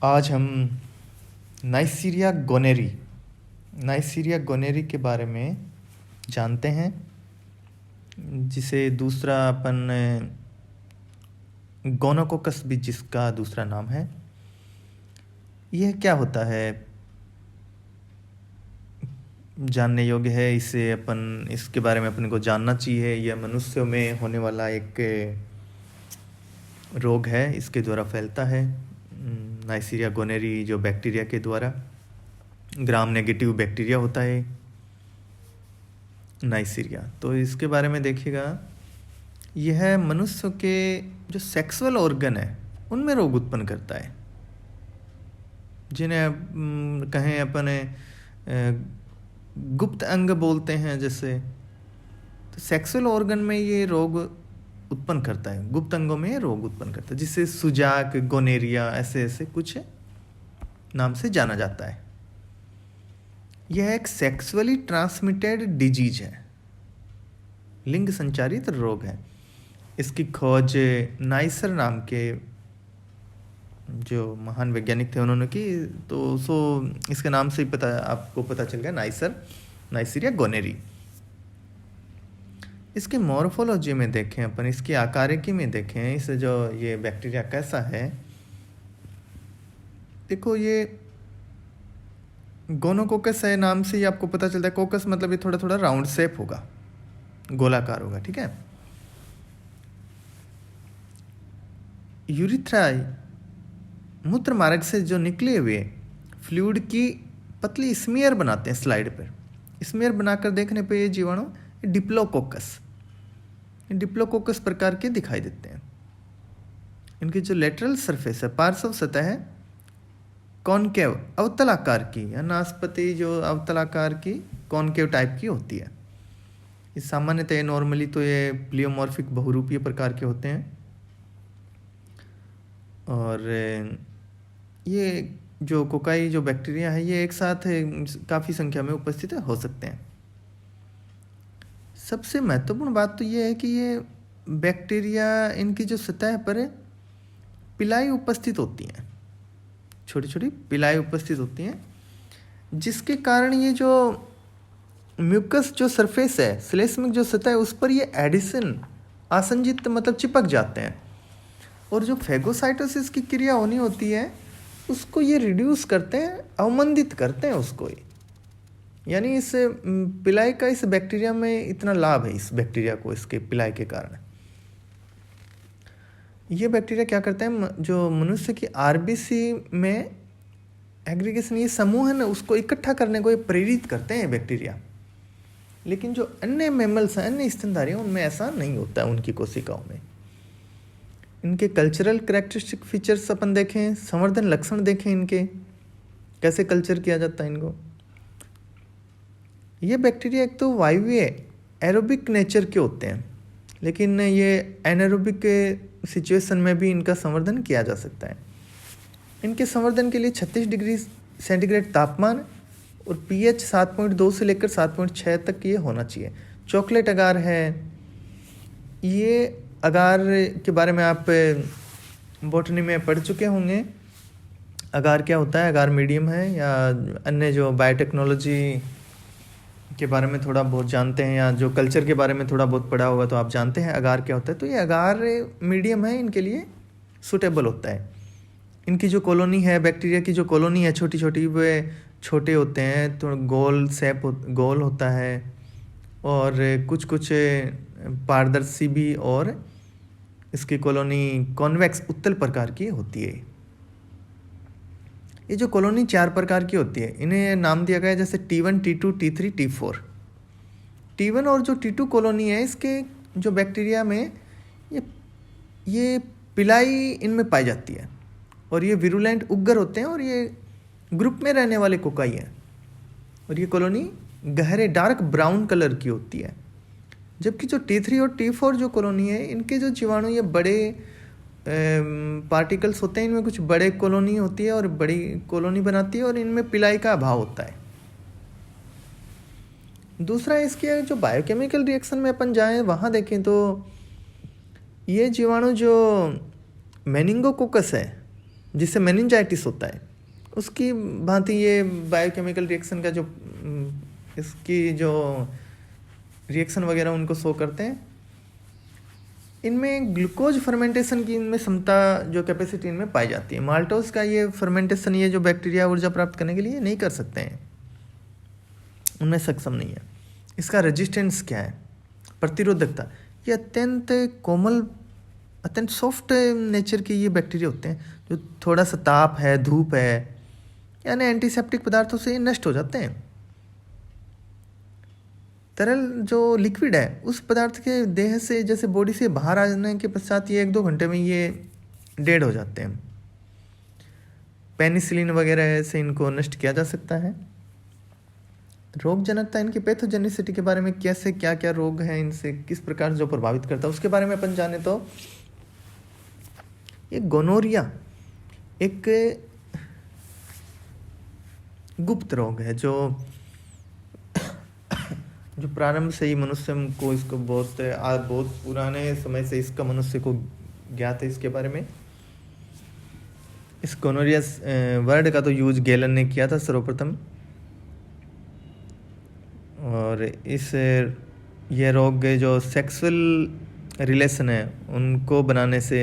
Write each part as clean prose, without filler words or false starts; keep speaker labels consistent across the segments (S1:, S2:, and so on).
S1: आज हम नाइसीरिया गोनेरी के बारे में जानते हैं, जिसे दूसरा अपन गोनोकोकस भी जिसका दूसरा नाम है। यह क्या होता है, जानने योग्य है। इसके बारे में अपन को जानना चाहिए। यह मनुष्यों में होने वाला एक रोग है, इसके द्वारा फैलता है। नाइसीरिया गोनेरी जो बैक्टीरिया के द्वारा, ग्राम नेगेटिव बैक्टीरिया होता है नाइसीरिया। तो इसके बारे में देखिएगा, यह मनुष्य के जो सेक्सुअल ऑर्गन है उनमें रोग उत्पन्न करता है, जिन्हें कहें अपने गुप्त अंग बोलते हैं जैसे। तो सेक्सुअल ऑर्गन में ये रोग उत्पन्न करता है, गुप्त अंगों में ये रोग उत्पन्न करता है, जिसे सुजाक, गोनेरिया ऐसे ऐसे कुछ नाम से जाना जाता है। यह एक सेक्सुअली ट्रांसमिटेड डिजीज है, लिंग संचारित रोग है। इसकी खोज नाइसर नाम के जो महान वैज्ञानिक थे उन्होंने की। तो इसके नाम से ही आपको पता चल गया, नाइसीरिया गोनेरी। इसके मॉर्फोलॉजी में देखें अपन, इसकी आकारिकी में देखें, इसे जो ये बैक्टीरिया कैसा है। देखो, ये गोनोकोकस है, नाम से ही आपको पता चलता है। कोकस मतलब ये थोड़ा थोड़ा राउंड शेप होगा, गोलाकार होगा, ठीक है। यूरिथ्राई मूत्र मार्ग से जो निकले हुए फ्लूइड की पतली स्मीयर बनाते हैं। स्लाइड पर स्मीयर बनाकर देखने पे ये जीवाणु डिप्लोकोकस प्रकार के दिखाई देते हैं। इनकी जो लेटरल सरफेस है, पार्श्व सतह है, कॉनकेव अवतलाकार की, या नाशपति जो अवतलाकार की कॉनकेव टाइप की होती है। इस सामान्यतः नॉर्मली तो ये प्लियोमॉर्फिक बहुरूपीय प्रकार के होते हैं। और ये जो कोकाई जो बैक्टीरिया है, ये एक साथ काफ़ी संख्या में उपस्थित हो सकते हैं। सबसे महत्वपूर्ण बात तो ये है कि ये बैक्टीरिया, इनकी जो सतह पर पिलाई उपस्थित होती हैं, छोटी छोटी पिलाई उपस्थित होती हैं, जिसके कारण ये जो म्यूकस जो सरफेस है, श्लेष्मक जो सतह है, उस पर ये एडिशन आसंजित मतलब चिपक जाते हैं। और जो फेगोसाइटोसिस की क्रिया होनी होती है उसको ये रिड्यूस करते हैं, अवमंदित करते हैं उसको। यानी इस पिलाई का इस बैक्टीरिया में इतना लाभ है, इस बैक्टीरिया को, इसके पिलाई के कारण। ये बैक्टीरिया क्या करते हैं, जो मनुष्य की आरबीसी में एग्रीगेशन, ये समूह है ना, उसको इकट्ठा करने को ये प्रेरित करते हैं बैक्टीरिया। लेकिन जो अन्य मैमल्स हैं, अन्य स्तनधारी हैं, उनमें ऐसा नहीं होता है, उनकी कोशिकाओं में। इनके कल्चरल कैरेक्टरिस्टिक फीचर्स अपन देखें, संवर्धन लक्षण देखें, इनके कैसे कल्चर किया जाता है इनको। ये बैक्टीरिया एक तो वायवीय एरोबिक नेचर के होते हैं, लेकिन ये एनारोबिक सिचुएशन में भी इनका संवर्धन किया जा सकता है। इनके संवर्धन के लिए 36 डिग्री सेंटीग्रेड तापमान और पीएच 7.2 से लेकर 7.6 तक ये होना चाहिए। चॉकलेट अगार है। ये अगार के बारे में आप बॉटनी में पढ़ चुके होंगे। अगार क्या होता है, अगार मीडियम है, या अन्य जो बायोटेक्नोलॉजी के बारे में थोड़ा बहुत जानते हैं, या जो कल्चर के बारे में थोड़ा बहुत पढ़ा होगा तो आप जानते हैं अगार क्या होता है। तो ये अगार मीडियम है, इनके लिए सूटेबल होता है। इनकी जो कॉलोनी है, बैक्टीरिया की जो कॉलोनी है, छोटी छोटी, वे छोटे होते हैं, तो गोल होता है, और कुछ कुछ पारदर्शी भी, और इसकी कॉलोनी कॉन्वेक्स उत्तल प्रकार की होती है। ये जो कॉलोनी 4 प्रकार की होती है, इन्हें नाम दिया गया है जैसे T1, T2, T3, T4। T1 और जो T2 कॉलोनी है, इसके जो बैक्टीरिया में ये पिलाई इनमें पाई जाती है, और ये विरुलेंट उग्र होते हैं, और ये ग्रुप में रहने वाले कोकाई हैं। और ये कॉलोनी गहरे डार्क ब्राउन कलर की होती है। जबकि जो T3 और T4 जो कॉलोनी है, इनके जो जीवाणु ये बड़े पार्टिकल्स होते हैं, इनमें कुछ बड़े कॉलोनी होती है और बड़ी कॉलोनी बनाती है, और इनमें पिलाई का अभाव होता है। दूसरा, इसके जो बायोकेमिकल रिएक्शन में अपन जाएं, वहाँ देखें तो ये जीवाणु जो मेनिंगोकोकस है, जिससे मेनिंजाइटिस होता है, उसकी भांति ये बायोकेमिकल रिएक्शन का जो इसकी जो रिएक्शन वगैरह उनको शो करते हैं। इनमें ग्लूकोज फर्मेंटेशन की इनमें क्षमता जो कैपेसिटी इनमें पाई जाती है। माल्टोज का ये फर्मेंटेशन ये जो बैक्टीरिया ऊर्जा प्राप्त करने के लिए नहीं कर सकते हैं, उनमें सक्षम नहीं है। इसका रेजिस्टेंस क्या है, प्रतिरोधकता, ये अत्यंत कोमल, अत्यंत सॉफ्ट नेचर के ये बैक्टीरिया होते हैं, जो थोड़ा सा ताप है, धूप है, यानी एंटीसेप्टिक पदार्थों से नष्ट हो जाते हैं। तरल जो लिक्विड है उस पदार्थ के देह से जैसे बॉडी से बाहर आ जाने के पश्चात ये 1-2 घंटे में ये डेड हो जाते हैं। पेनिसिलिन वगैरह से इनको नष्ट किया जा सकता है। रोग जनकता, इनकी पैथोजेनिसिटी के बारे में, कैसे क्या क्या रोग हैं इनसे किस प्रकार जो प्रभावित करता है उसके बारे में अपन जाने तो ये गोनोरिया एक गुप्त रोग है जो प्रारंभ से ही मनुष्य को इसको बहुत पुराने समय से इसका मनुष्य को ज्ञात है इसके बारे में। इस गोनोरिया वर्ड का तो यूज गैलन ने किया था सर्वप्रथम, और ये रोग जो सेक्सुअल रिलेशन है उनको बनाने से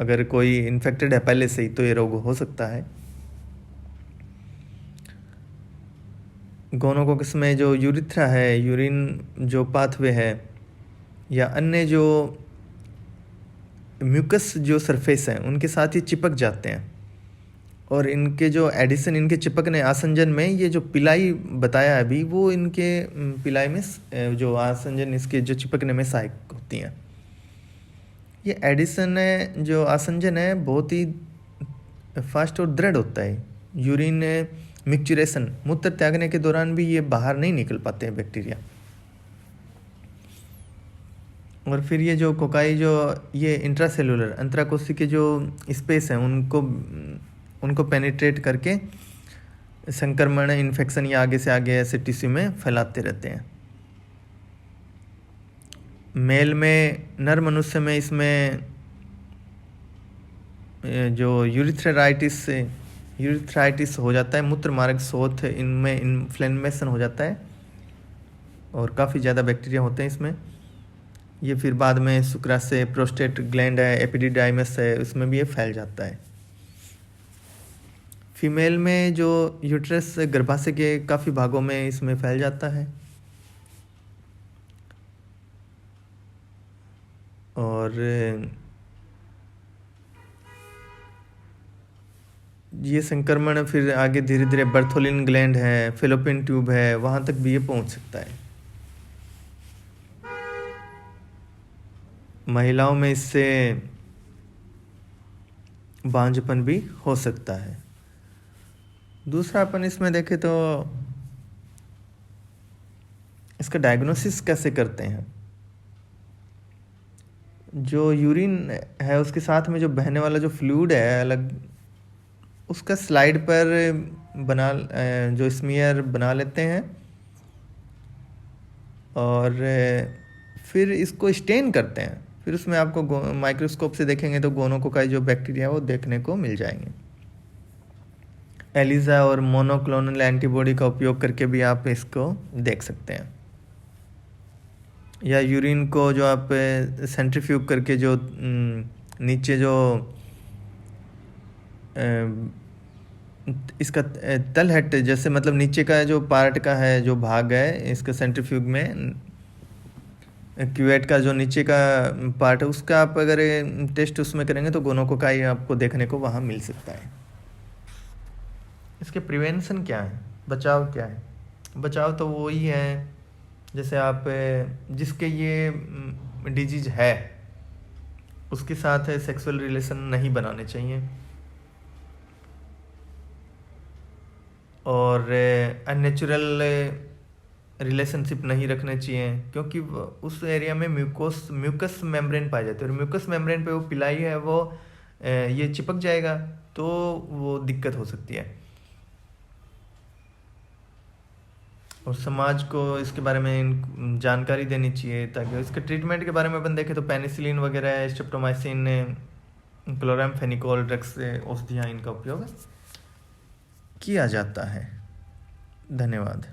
S1: अगर कोई इन्फेक्टेड है पहले से ही तो ये रोग हो सकता है। गोनोकोकस में जो यूरिथ्रा है, यूरिन जो पाथवे है, या अन्य जो म्यूकस जो सरफेस है उनके साथ ये चिपक जाते हैं, और इनके जो एडिशन, इनके चिपकने आसंजन में ये जो पिलाई बताया अभी, वो इनके पिलाई में जो आसंजन इसके जो चिपकने में सहायक होती हैं। ये एडिशन है जो आसंजन है बहुत ही फास्ट और दृढ़ होता है। यूरिन मिक्चुरेशन, मूत्र त्यागने के दौरान भी ये बाहर नहीं निकल पाते हैं बैक्टीरिया। और फिर ये जो कोकाई जो ये इंट्रासेलुलर अंतराकोशी के जो स्पेस हैं उनको पेनिट्रेट करके संक्रमण, इन्फेक्शन या आगे से आगे ऐसे टिश्यू में फैलाते रहते हैं। मेल में, नर मनुष्य में इसमें जो यूरिथ्राइटिस हो जाता है, मूत्र मार्ग शोथ, इनमें इन्फ्लेमेशन हो जाता है और काफ़ी ज़्यादा बैक्टीरिया होते हैं इसमें। ये फिर बाद में शुक्राशय, प्रोस्टेट ग्लैंड है, एपिडिडाइमस है, उसमें भी ये फैल जाता है। फीमेल में जो यूट्रस गर्भाशय के काफ़ी भागों में इसमें फैल जाता है, और ये संक्रमण फिर आगे धीरे धीरे बर्थोलिन ग्लैंड है, फेलोपियन ट्यूब है, वहाँ तक भी ये पहुँच सकता है। महिलाओं में इससे बांझपन भी हो सकता है। दूसरा अपन इसमें देखें तो इसका डायग्नोसिस कैसे करते हैं। जो यूरिन है उसके साथ में जो बहने वाला जो फ्लूइड है अलग, उसका स्लाइड पर जो स्मीयर बना लेते हैं, और फिर इसको स्टेन करते हैं। फिर उसमें आपको माइक्रोस्कोप से देखेंगे तो गोनोकोकाई जो बैक्टीरिया वो देखने को मिल जाएंगे। एलिजा और मोनोक्लोनल एंटीबॉडी का उपयोग करके भी आप इसको देख सकते हैं, या यूरिन को जो आप सेंट्रीफ्यूग करके जो नीचे जो इसका तलहट जैसे मतलब नीचे का जो पार्ट का है जो भाग है इसका सेंट्रीफ्यूग में, क्यूवेट का जो नीचे का पार्ट है उसका आप अगर टेस्ट उसमें करेंगे तो गोनोकोकाई आपको देखने को वहाँ मिल सकता है। इसके प्रिवेंशन क्या है, बचाव क्या है? बचाव तो वही है जैसे आप जिसके ये डिजीज है उसके साथ सेक्सुअल रिलेशन नहीं बनाने चाहिए, और अननेचुरल रिलेशनशिप नहीं रखने चाहिए, क्योंकि उस एरिया में म्यूकस मेम्ब्रेन पाई जाती है, और म्यूकस मेम्ब्रेन पे वो पिलाई है वो ये चिपक जाएगा तो वो दिक्कत हो सकती है। और समाज को इसके बारे में जानकारी देनी चाहिए, ताकि इसके ट्रीटमेंट के बारे में अपन देखें तो पेनिसिलिन वगैरह, स्ट्रेप्टोमाइसिन क्लोरामफेनिकोल ड्रग्स से औषधियाँ इनका उपयोग किया जाता है। धन्यवाद।